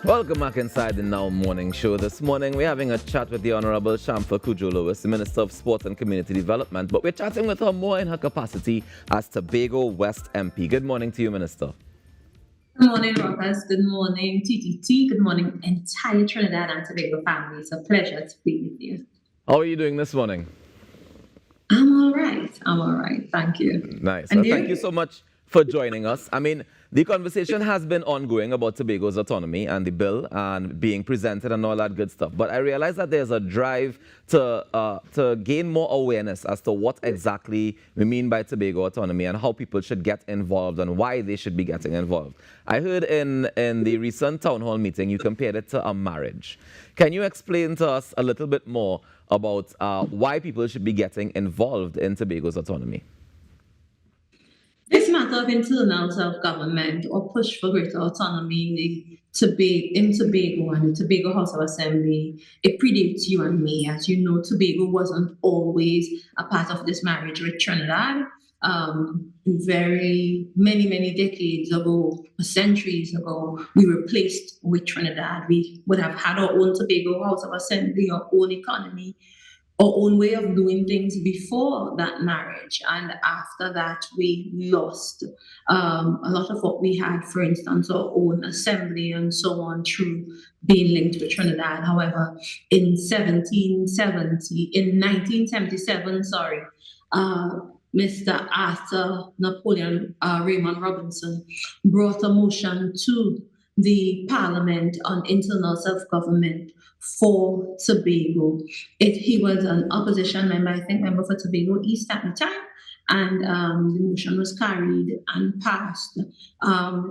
Welcome back inside the Now Morning Show. This morning we're having a chat with the Honorable 𝒂𝒂𝒏𝒂𝒈𝒐𝒏𝒂𝒈𝒐𝒔, the Minister of Sport and Community Development, but we're chatting with her more in her capacity as Tobago West MP. Good morning to you, Minister. Good morning, Rockers. Good morning, TTT. Good morning, entire Trinidad and Tobago family. It's a pleasure to be with you. How are you doing this morning? I'm all right. Thank you. Nice. Well, thank you so much for joining us. I mean, the conversation has been ongoing about Tobago's autonomy and the bill and being presented and all that good stuff. But I realize that there's a drive to gain more awareness as to what exactly we mean by Tobago autonomy and how people should get involved and why they should be getting involved. I heard in the recent town hall meeting you compared it to a marriage. Can you explain to us a little bit more about why people should be getting involved in Tobago's autonomy? This matter of internal self-government or push for greater autonomy in Tobago and the Tobago House of Assembly, it predates you and me. As you know, Tobago wasn't always a part of this marriage with Trinidad. Very many decades ago, centuries ago, we were placed with Trinidad. We would have had our own Tobago House of Assembly, our own economy, our own way of doing things before that marriage, and after that we lost a lot of what we had, for instance, our own assembly and so on, through being linked with Trinidad. However, in 1977, Mr. Arthur Napoleon Raymond Robinson brought a motion to the Parliament on internal self-government for Tobago. He was an opposition member, I think, member for Tobago East at the time, and the motion was carried and passed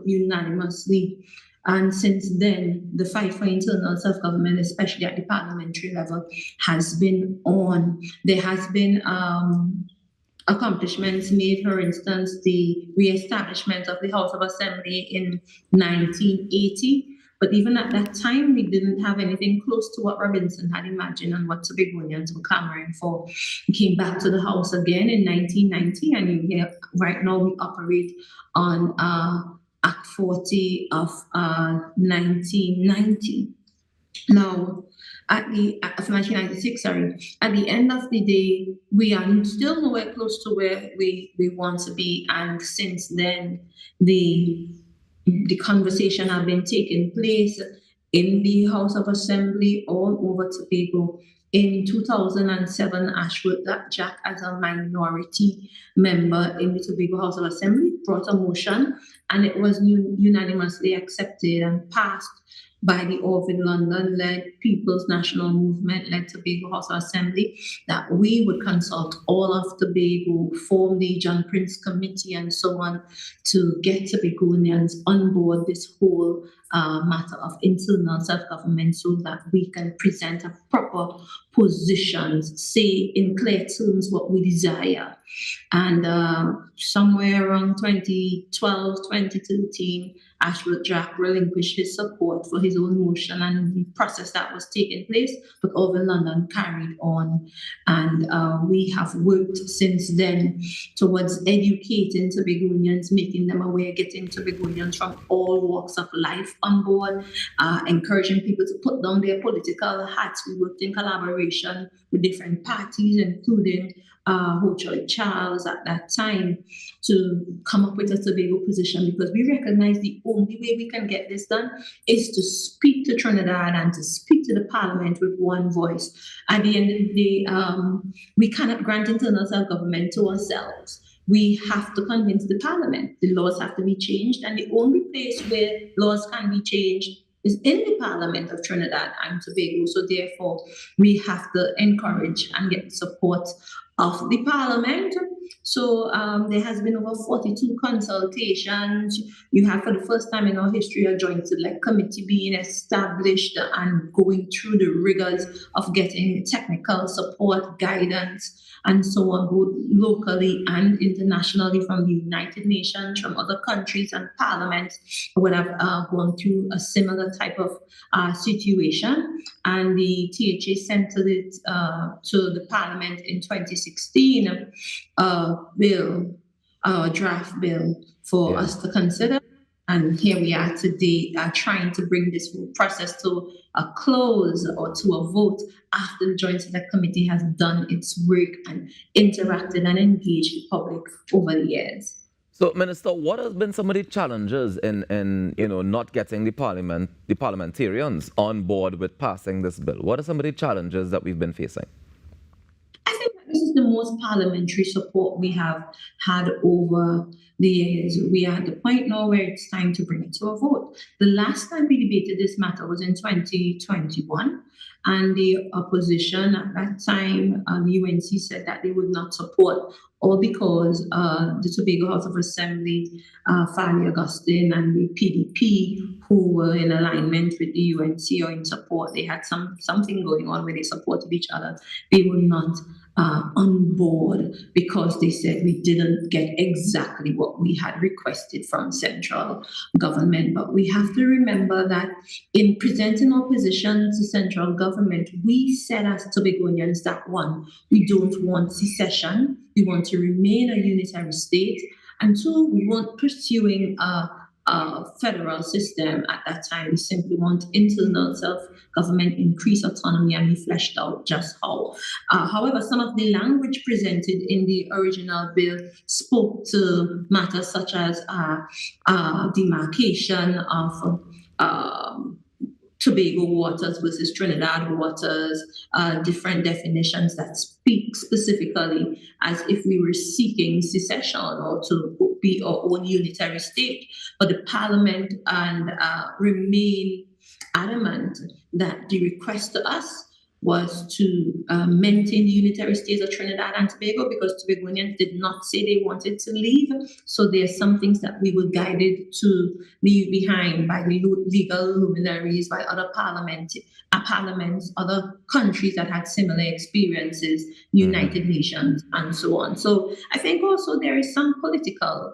unanimously. And since then, the fight for internal self-government, especially at the parliamentary level, has been on. There has been accomplishments made, for instance, the re-establishment of the House of Assembly in 1980. But even at that time, we didn't have anything close to what Robinson had imagined and what Tobagonians were clamoring for. We came back to the House again in 1990, and you hear right now we operate on Act 40 of 1990. Now, of 1996, sorry. At the end of the day, we are still nowhere close to where we want to be. And since then, the conversation have been taking place in the House of Assembly all over Tobago. In 2007, 𝒂𝒂𝒏𝒂𝒈𝒐𝒏𝒂𝒈𝒐𝒔, as a minority member in the Tobago House of Assembly, brought a motion, and it was unanimously accepted and passed by the London-led People's National Movement-led Tobago House of Assembly, that we would consult all of Tobago, form the John Prince Committee and so on, to get Tobagonians on board this whole matter of internal self-government, so that we can present a proper positions, say in clear terms what we desire. And somewhere around 2012, 2013, 𝒂𝒂𝒏𝒂𝒈𝒐𝒏𝒂𝒈𝒐𝒔 relinquished his support for his own motion, and the process that was taking place, but over London carried on. And we have worked since then towards educating Tobagonians, making them aware, getting Tobagonians from all walks of life on board, encouraging people to put down their political hats. We worked in collaboration with different parties, including 𝗂𝗀𝗀𝒀𝒀 Charles at that time, to come up with a Tobago position, because we recognize the only way we can get this done is to speak to Trinidad and to speak to the Parliament with one voice. At the end of the day, we cannot grant internal self-government to ourselves. We have to convince the Parliament. The laws have to be changed, and the only place where laws can be changed is in the Parliament of Trinidad and Tobago. So therefore, we have to encourage and get support of the Parliament. So there has been over 42 consultations. You have, for the first time in our history, a joint select committee being established and going through the rigors of getting technical support, guidance, and so on, both locally and internationally, from the United Nations, from other countries and parliaments would have gone through a similar type of situation. And the THA sent it to the Parliament in 2016, draft bill for us to consider. And here we are today trying to bring this whole process to a close or to a vote after the Joint Select Committee has done its work and interacted and engaged the public over the years. So, Minister, what has been some of the challenges in not getting the parliamentarians on board with passing this bill? What are some of the challenges that we've been facing? I think that this is the most parliamentary support we have had over the years. We are at the point now where it's time to bring it to a vote. The last time we debated this matter was in 2021, and the opposition at that time, the UNC, said that they would not support, all because the Tobago House of Assembly, Fanny Augustine, and the PDP, who were in alignment with the UNC or in support, they had something going on where they supported each other. They were not on board because they said we didn't get exactly what we had requested from central government. But we have to remember that in presenting our position to central government, we said as Tobagonians that one, we don't want secession, we want to remain a unitary state, and two, we weren't pursuing a federal system at that time. We simply want internal self-government, increased autonomy, and we fleshed out just how. However, some of the language presented in the original bill spoke to matters such as demarcation of Tobago waters versus Trinidad waters, different definitions that speak specifically as if we were seeking secession or to be our own unitary state. But the Parliament and remain adamant that the request to us was to maintain the unitary states of Trinidad and Tobago, because Tobagonians did not say they wanted to leave. So there are some things that we were guided to leave behind by the legal luminaries, by other parliaments, other countries that had similar experiences, United Nations, and so on. So I think also there is some political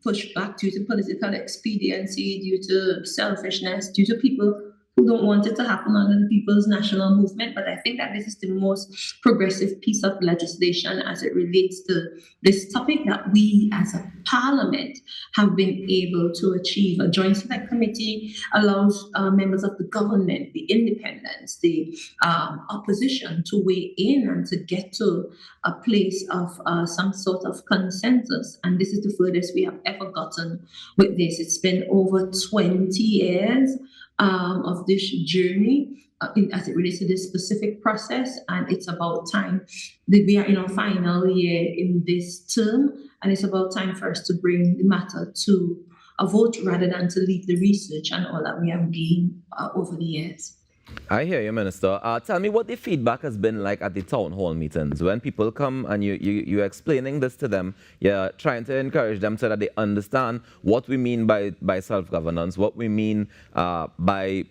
pushback due to political expediency, due to selfishness, due to people who don't want it to happen under the People's National Movement. But I think that this is the most progressive piece of legislation as it relates to this topic, that we as a parliament have been able to achieve. A joint select committee allows members of the government, the independents, the opposition to weigh in and to get to a place of some sort of consensus. And this is the furthest we have ever gotten with this. It's been over 20 years of this journey as it relates to this specific process, and it's about time that we are in our final year in this term, and it's about time for us to bring the matter to a vote rather than to leave the research and all that we have gained over the years. I hear you, Minister. Tell me what the feedback has been like at the town hall meetings when people come and you're explaining this to them. You're trying to encourage them so that they understand what we mean by self-governance, what we mean by,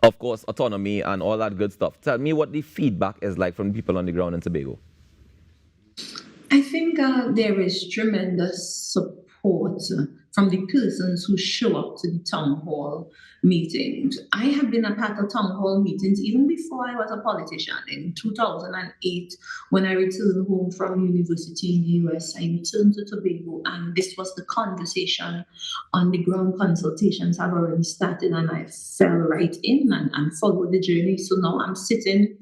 of course, autonomy and all that good stuff. Tell me what the feedback is like from people on the ground in Tobago. I think there is tremendous support from the persons who show up to the town hall meetings. I have been a part of town hall meetings even before I was a politician. In 2008, when I returned home from university in the US, I returned to Tobago, and this was the conversation. On the ground consultations have already started, and I fell right in and followed the journey. So now I'm sitting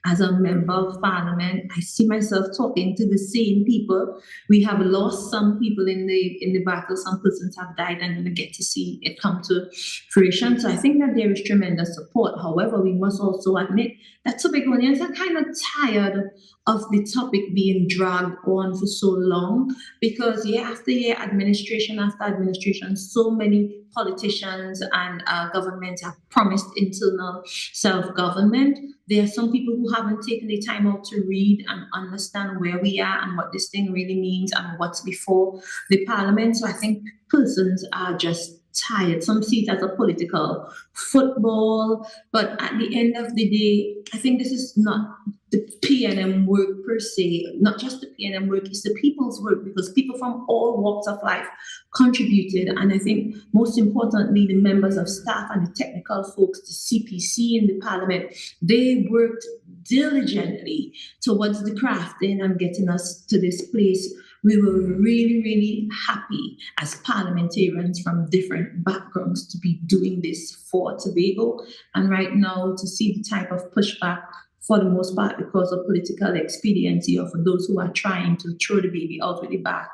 as a member of parliament. I see myself talking to the same people. We have lost some people in the battle. Some persons have died, and I get to see it come to fruition. So I think that there is tremendous support. However, we must also admit that Tobagonians are kind of tired of the topic being dragged on for so long, because year after year, administration after administration, so many politicians and governments have promised internal self-government. There are some people who haven't taken the time out to read and understand where we are and what this thing really means and what's before the parliament. So I think persons are just tired. Some see it as a political football, but at the end of the day, I think this is not the PNM work per se, not just the PNM work, it's the people's work, because people from all walks of life contributed. And I think most importantly, the members of staff and the technical folks, the CPC in the parliament, they worked diligently towards the crafting and getting us to this place We were really, really happy as parliamentarians from different backgrounds to be doing this for Tobago. And right now, to see the type of pushback, for the most part, because of political expediency or for those who are trying to throw the baby out with the bath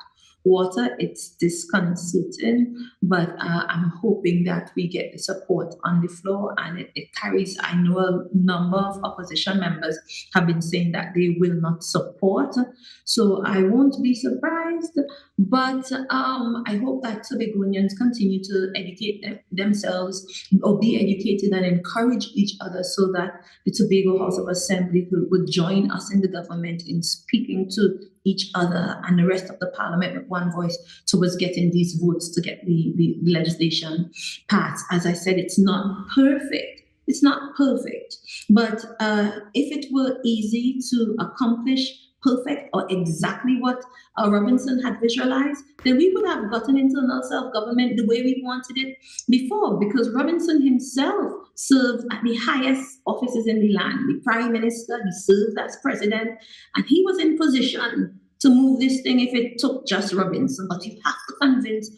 water, it's disconcerting, but I'm hoping that we get the support on the floor, and it carries. I know a number of opposition members have been saying that they will not support, so I won't be surprised, but I hope that Tobagonians continue to educate themselves or be educated and encourage each other so that the Tobago House of Assembly would join us in the government in speaking to each other and the rest of the parliament with one voice towards getting these votes to get the legislation passed. As I said, it's not perfect. It's not perfect. But if it were easy to accomplish perfect or exactly what Robinson had visualized, then we would have gotten internal self-government the way we wanted it before, because Robinson himself served at the highest offices in the land, the prime minister, he served as president, and he was in position to move this thing if it took just Robinson. But you have to convince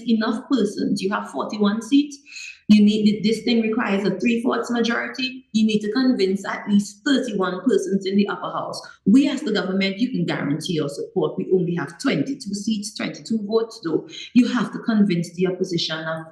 enough persons. You have 41 seats. You need this thing requires a 3/4 majority. You need to convince at least 31 persons in the upper house. We as the government, you can guarantee your support. We only have 22 seats, 22 votes, though. You have to convince the opposition of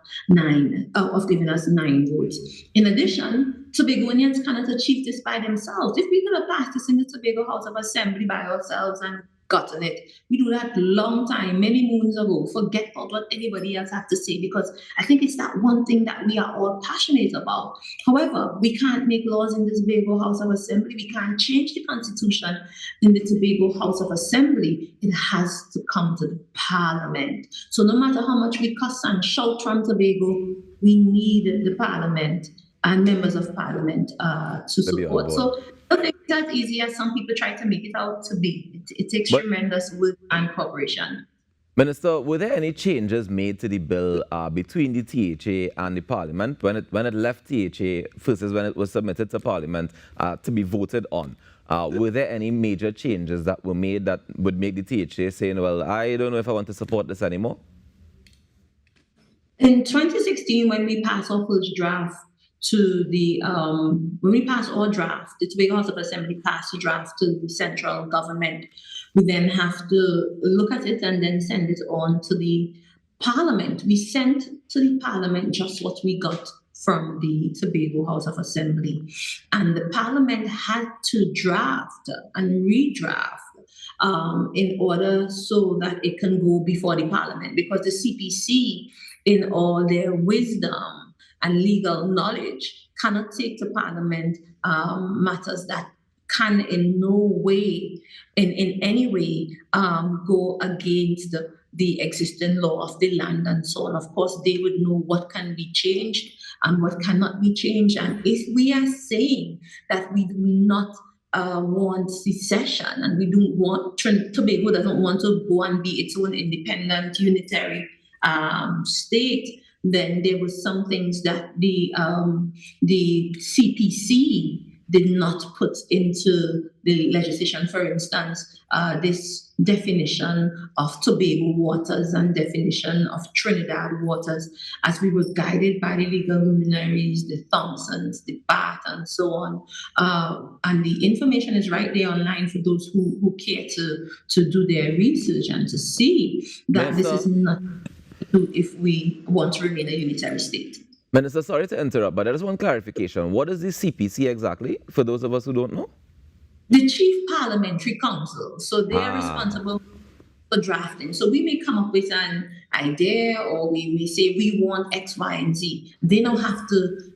giving us 9 votes. In addition, Tobagonians cannot achieve this by themselves. If we could have passed this in the Tobago House of Assembly by ourselves and gotten it, we do that long time, many moons ago. Forget about what anybody else had to say, because I think it's that one thing that we are all passionate about. However, we can't make laws in the Tobago House of Assembly. We can't change the constitution in the Tobago House of Assembly. It has to come to the parliament. So no matter how much we cuss and shout from Tobago, we need the parliament and members of parliament to support. So I don't think it's as easy as some people try to make it out to be. It takes tremendous work and cooperation. Minister, were there any changes made to the bill between the THA and the Parliament when it left THA versus when it was submitted to Parliament to be voted on? Were there any major changes that were made that would make the THA saying, well, I don't know if I want to support this anymore? In 2016, when we passed our first draft, when we pass our draft, the Tobago House of Assembly passed the draft to the central government. We then have to look at it and then send it on to the parliament. We sent to the parliament just what we got from the Tobago House of Assembly. And the parliament had to draft and redraft in order so that it can go before the parliament, because the CPC, in all their wisdom and legal knowledge, cannot take to Parliament matters that can in no way, in any way, go against the existing law of the land and so on. Of course, they would know what can be changed and what cannot be changed. And if we are saying that we do not want secession and we don't want, Tobago doesn't want to go and be its own independent unitary state, then there were some things that the CPC did not put into the legislation. For instance, this definition of Tobago waters and definition of Trinidad waters, as we were guided by the legal luminaries, the Thompsons, the Bath, and so on. And the information is right there online for those who care to do their research and to see that this is not if we want to remain a unitary state. Minister, sorry to interrupt, but there is one clarification. What is the CPC exactly, for those of us who don't know? The Chief Parliamentary Council. So they are responsible for drafting. So we may come up with an idea, or we may say we want X, Y, and Z. They don't have to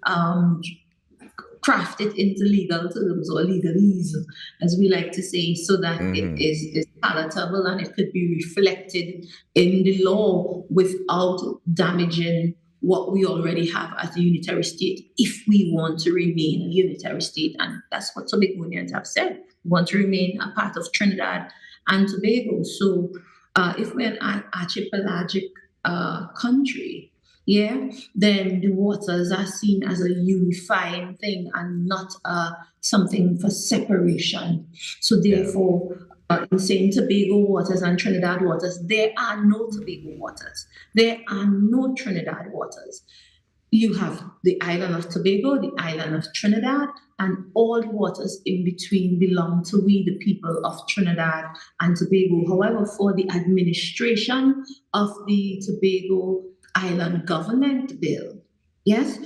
craft it into legal terms or legalese, as we like to say, so that it is palatable and it could be reflected in the law without damaging what we already have as a unitary state, if we want to remain a unitary state. And that's what Tobagonians have said. We want to remain a part of Trinidad and Tobago. So if we're an archipelagic country, then the waters are seen as a unifying thing and not something for separation. So therefore, in saying Tobago waters and Trinidad waters, there are no Tobago waters. There are no Trinidad waters. You have the island of Tobago, the island of Trinidad, and all the waters in between belong to we, the people of Trinidad and Tobago. However, for the administration of the Tobago Island Government Bill, yes,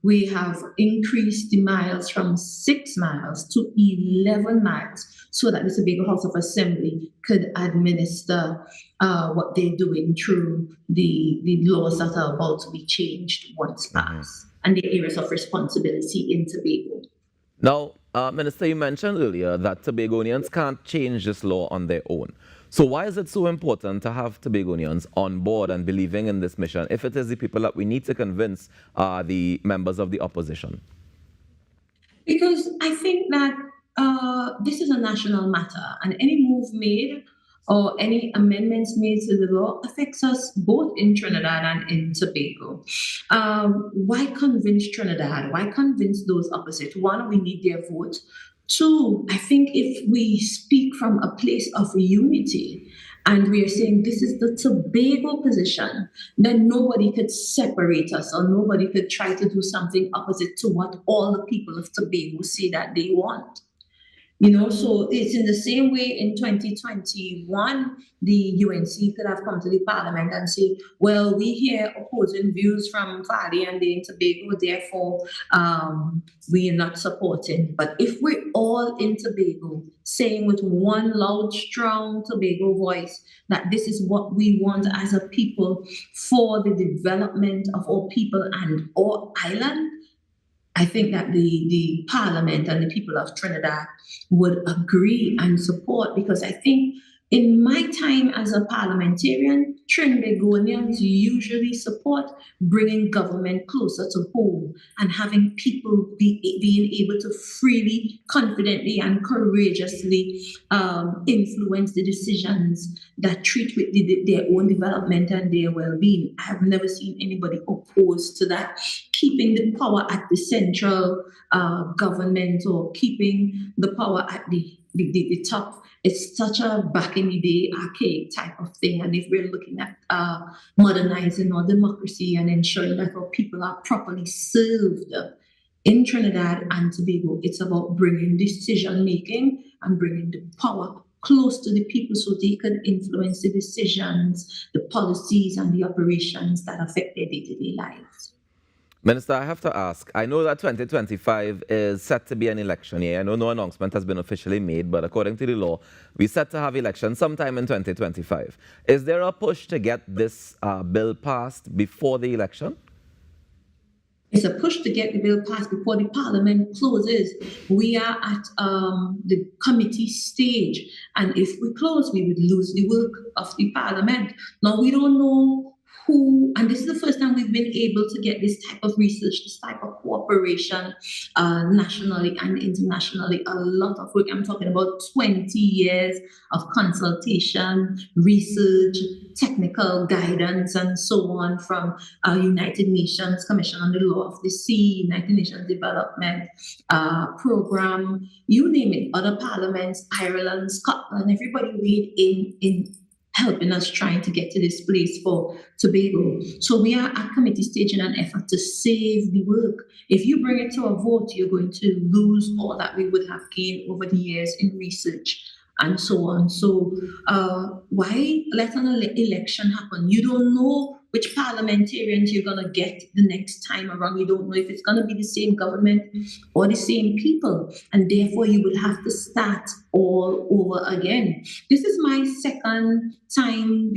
we have increased the miles from 6 miles to 11 miles so that the Tobago House of Assembly could administer what they're doing through the laws that are about to be changed once passed and the areas of responsibility in Tobago. Now, Minister, you mentioned earlier that Tobagonians can't change this law on their own. So why is it so important to have Tobagonians on board and believing in this mission if it is the people that we need to convince the members of the opposition? Because I think that this is a national matter, and any move made or any amendments made to the law affects us both in Trinidad and in Tobago. Why convince Trinidad? Why convince those opposite? One, we need their vote. Two, I think if we speak from a place of unity and we are saying this is the Tobago position, then nobody could separate us or nobody could try to do something opposite to what all the people of Tobago say that they want. So it's in the same way in 2021, the UNC could have come to the parliament and say, well, we hear opposing views from Fadi and the Tobago, therefore we are not supporting. But if we're all in Tobago saying with one loud, strong Tobago voice that this is what we want as a people for the development of our people and our island, I think that the parliament and the people of Trinidad would agree and support, because I think in my time as a parliamentarian, Trinbagonians usually support bringing government closer to home and having people being able to freely, confidently, and courageously influence the decisions that treat with their own development and their well-being. I have never seen anybody opposed to that. Keeping the power at the central government or keeping the power at the top, it's such a back in the day archaic type of thing. And if we're looking at modernizing our democracy and ensuring that our people are properly served in Trinidad and Tobago, it's about bringing decision making and bringing the power close to the people so they can influence the decisions, the policies, and the operations that affect their day-to-day lives. Minister, I have to ask, I know that 2025 is set to be an election year. I know no announcement has been officially made, but according to the law, we're set to have elections sometime in 2025. Is there a push to get this bill passed before the election? It's a push to get the bill passed before the parliament closes. We are at the committee stage, and if we close, we would lose the work of the parliament. Now, we don't know who, and this is the first time we've been able to get this type of research, this type of cooperation nationally and internationally. A lot of work. I'm talking about 20 years of consultation, research, technical guidance, and so on from United Nations Commission on the Law of the Sea, United Nations Development Program, you name it, other parliaments, Ireland, Scotland, everybody weighed in helping us trying to get to this place for Tobago. So we are at committee stage in an effort to save the work. If you bring it to a vote, you're going to lose all that we would have gained over the years in research and so on. So why let an election happen? You don't know which parliamentarians you're going to get the next time around. You don't know if it's going to be the same government or the same people. And therefore, you will have to start all over again. This is my second time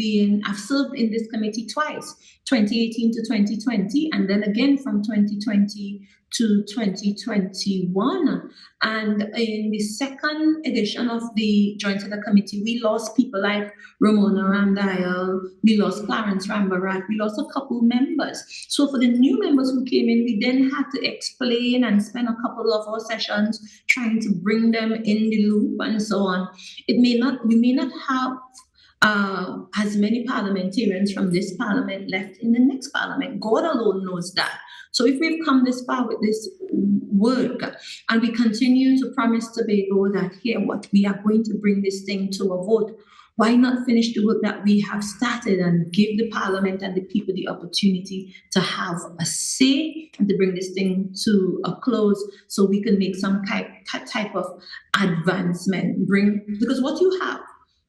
I've served in this committee twice, 2018 to 2020, and then again from 2020 to 2021. And in the second edition of the Joint Select Committee, we lost people like Ramona Ramdial, we lost Clarence Rambarat, we lost a couple members. So for the new members who came in, we then had to explain and spend a couple of our sessions trying to bring them in the loop and so on. You may not have as many parliamentarians from this parliament left in the next parliament. God alone knows that. So if we've come this far with this work and we continue to promise Tobago that here, what we are going to bring this thing to a vote, why not finish the work that we have started and give the parliament and the people the opportunity to have a say and to bring this thing to a close so we can make some type of advancement. Because what you have,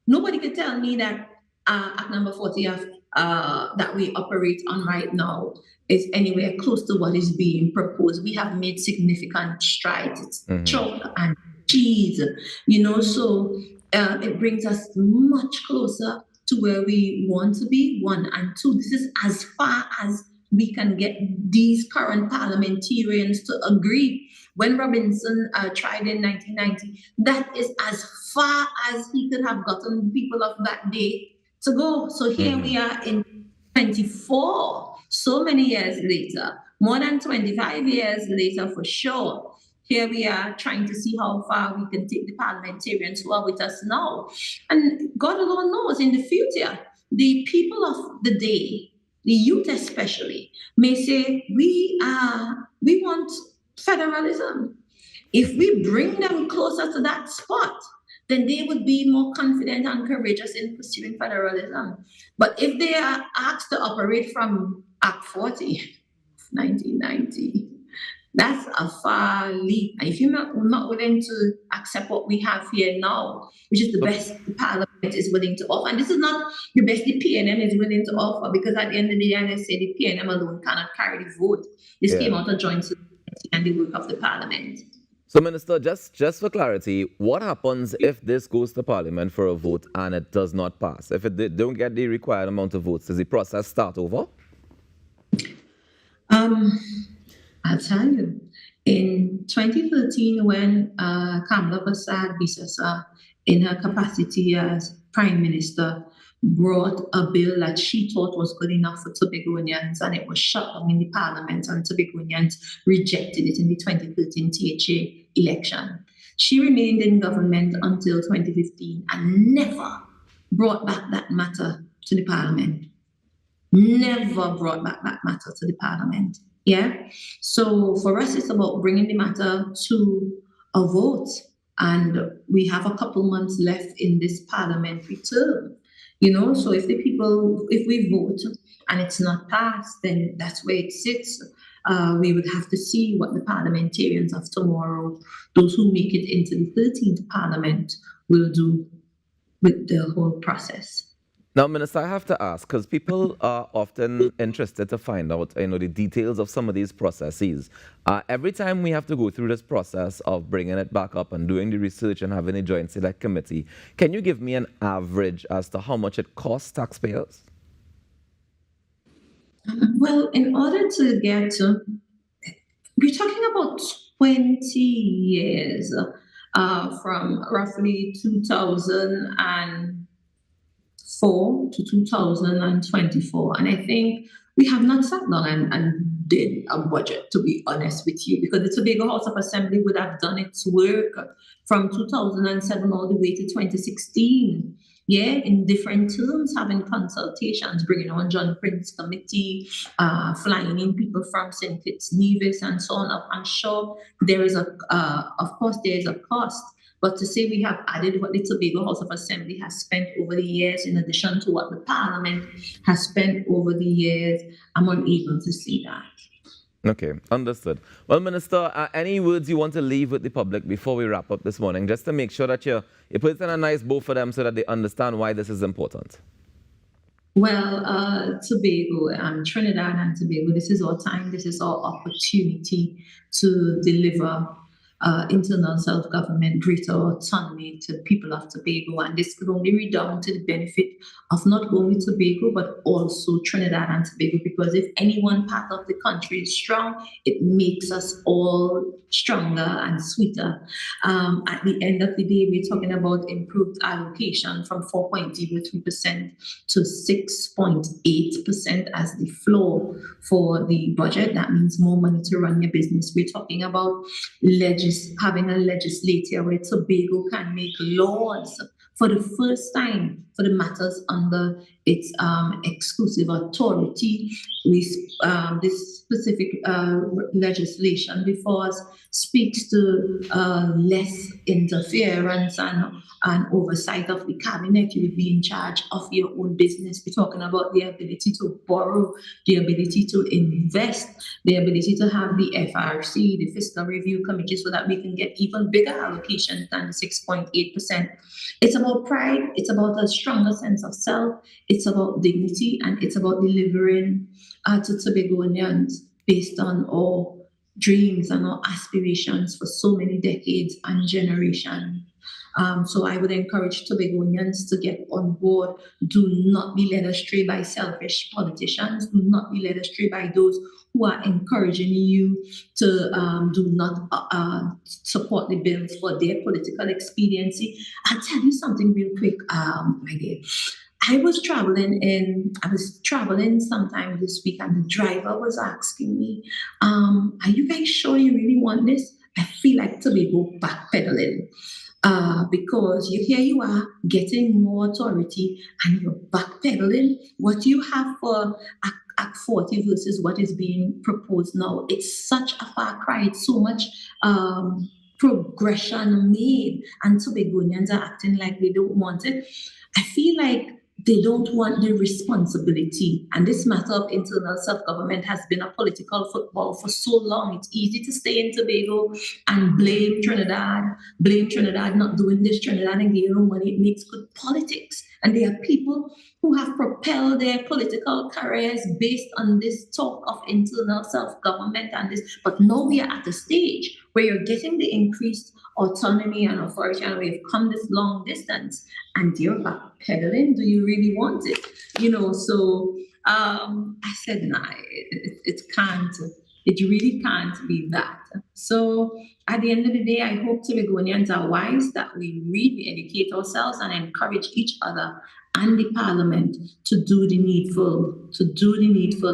nobody can tell me that Act number 40 that we operate on right now is anywhere close to what is being proposed. We have made significant strides. It's chalk and cheese, so it brings us much closer to where we want to be, one. And two, this is as far as we can get these current parliamentarians to agree. When Robinson tried in 1990, that is as far as he could have gotten people of that day to go. So here we are in 24, so many years later, more than 25 years later for sure. Here we are trying to see how far we can take the parliamentarians who are with us now. And God alone knows in the future, the people of the day, the youth especially, may say, we want federalism. If we bring them closer to that spot, then they would be more confident and courageous in pursuing federalism. But if they are asked to operate from Act 40, 1990, that's a far leap. And if you're not willing to accept what we have here now, which is the best the Parliament is willing to offer, and this is not the best the PNM is willing to offer, because at the end of the day, as I say, the PNM alone cannot carry the vote. This came out of joint security and the work of the Parliament. So, Minister, just for clarity, what happens if this goes to Parliament for a vote and it does not pass? If it don't get the required amount of votes, does the process start over? I'll tell you, in 2013, when 𝒂𝒂𝒏𝒐𝒏𝒐𝒎𝒚, in her capacity as Prime Minister, brought a bill that she thought was good enough for Tobagonians, and it was shut down in the Parliament, and Tobagonians rejected it in the 2013 𝒂𝒐𝒏𝒏𝒐𝒏 election. She remained in government until 2015 and never brought back that matter to the Parliament. Never brought back that matter to the Parliament. Yeah. So for us, it's about bringing the matter to a vote. And we have a couple months left in this parliamentary term. So if we vote and it's not passed, then that's where it sits. We would have to see what the parliamentarians of tomorrow, those who make it into the 13th parliament, will do with the whole process. Now, Minister, I have to ask, because people are often interested to find out, the details of some of these processes. Every time we have to go through this process of bringing it back up and doing the research and having a joint select committee, can you give me an average as to how much it costs taxpayers? Well, in order to get to, we're talking about 20 years from roughly 2004 to 2024. And I think we have not sat down and did a budget, to be honest with you, because the Tobago House of Assembly would have done its work from 2007 all the way to 2016. Yeah, in different terms, having consultations, bringing on John Prince Committee, flying in people from St. Kitts Nevis and so on. I'm sure there is of course, there is a cost. But to say we have added what the Tobago House of Assembly has spent over the years, in addition to what the Parliament has spent over the years, I'm unable to see that. Okay, understood. Well, Minister, any words you want to leave with the public before we wrap up this morning, just to make sure that you put it in a nice bow for them so that they understand why this is important? Well, Tobago, Trinidad and Tobago, this is our time, this is our opportunity to deliver internal self-government, greater autonomy to people of Tobago. And this could only redound to the benefit of not only Tobago, but also Trinidad and Tobago, because if any one part of the country is strong, it makes us all stronger and sweeter. At the end of the day, we're talking about improved allocation from 4.03% to 6.8% as the floor for the budget. That means more money to run your business. We're talking about having a legislature where Tobago can make laws for the first time for the matters under its exclusive authority. This specific legislation before us speaks to less interference and oversight of the cabinet. You would be in charge of your own business. We're talking about the ability to borrow, the ability to invest, the ability to have the FRC, the Fiscal Review Committee, so that we can get even bigger allocations than the 6.8%. It's about pride, it's about a stronger sense of self, it's about dignity, and it's about delivering to Tobagonians based on our dreams and our aspirations for so many decades and generations. So I would encourage Tobagonians to get on board. Do not be led astray by selfish politicians. Do not be led astray by those who are encouraging you to do not support the bills for their political expediency. I'll tell you something real quick, my dear. I was traveling sometime this week, and the driver was asking me, are you guys sure you really want this? I feel like Tobago backpedaling. Because here you are getting more authority and you're backpedaling. What you have for Act 40 versus what is being proposed now, it's such a far cry. It's so much progression made, and Tobagonians are acting like they don't want it. I feel like they don't want the responsibility. And this matter of internal self-government has been a political football for so long. It's easy to stay in Tobago and blame Trinidad not doing this, Trinidad and getting no money. It makes good politics. And there are people who have propelled their political careers based on this talk of internal self-government and this. But now we are at a stage where you're getting the increased autonomy and authority, and we've come this long distance, and you're backpedaling. Do you really want it? So I said, nah, it really can't be that. So at the end of the day, I hope Tobagonians are wise, that we read, we educate ourselves, and encourage each other and the Parliament to do the needful,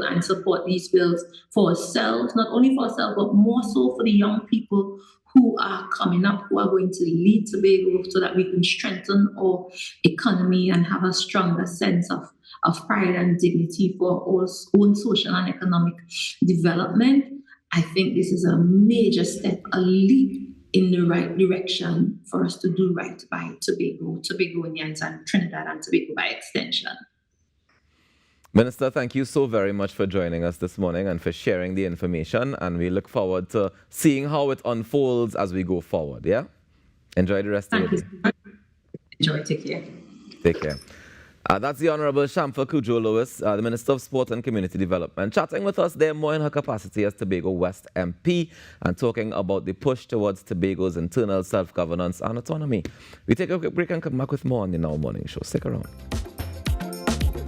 and support these bills for ourselves, not only for ourselves, but more so for the young people who are coming up, who are going to lead Tobago, so that we can strengthen our economy and have a stronger sense of pride and dignity for our own social and economic development. I think this is a major step, a leap in the right direction for us to do right by Tobago, Tobagonians, and Trinidad and Tobago by extension. Minister, thank you so very much for joining us this morning and for sharing the information. And we look forward to seeing how it unfolds as we go forward. Yeah? Enjoy the rest of your day. Enjoy. Take care. Take care. That's the Honorable 𝒂𝒏𝒂𝒈𝒐𝒏𝒂𝒈𝒐'𝒔, the Minister of Sport and Community Development, chatting with us there more in her capacity as Tobago West MP and talking about the push towards Tobago's internal self-governance and autonomy. We take a quick break and come back with more on the Now Morning Show. Stick around.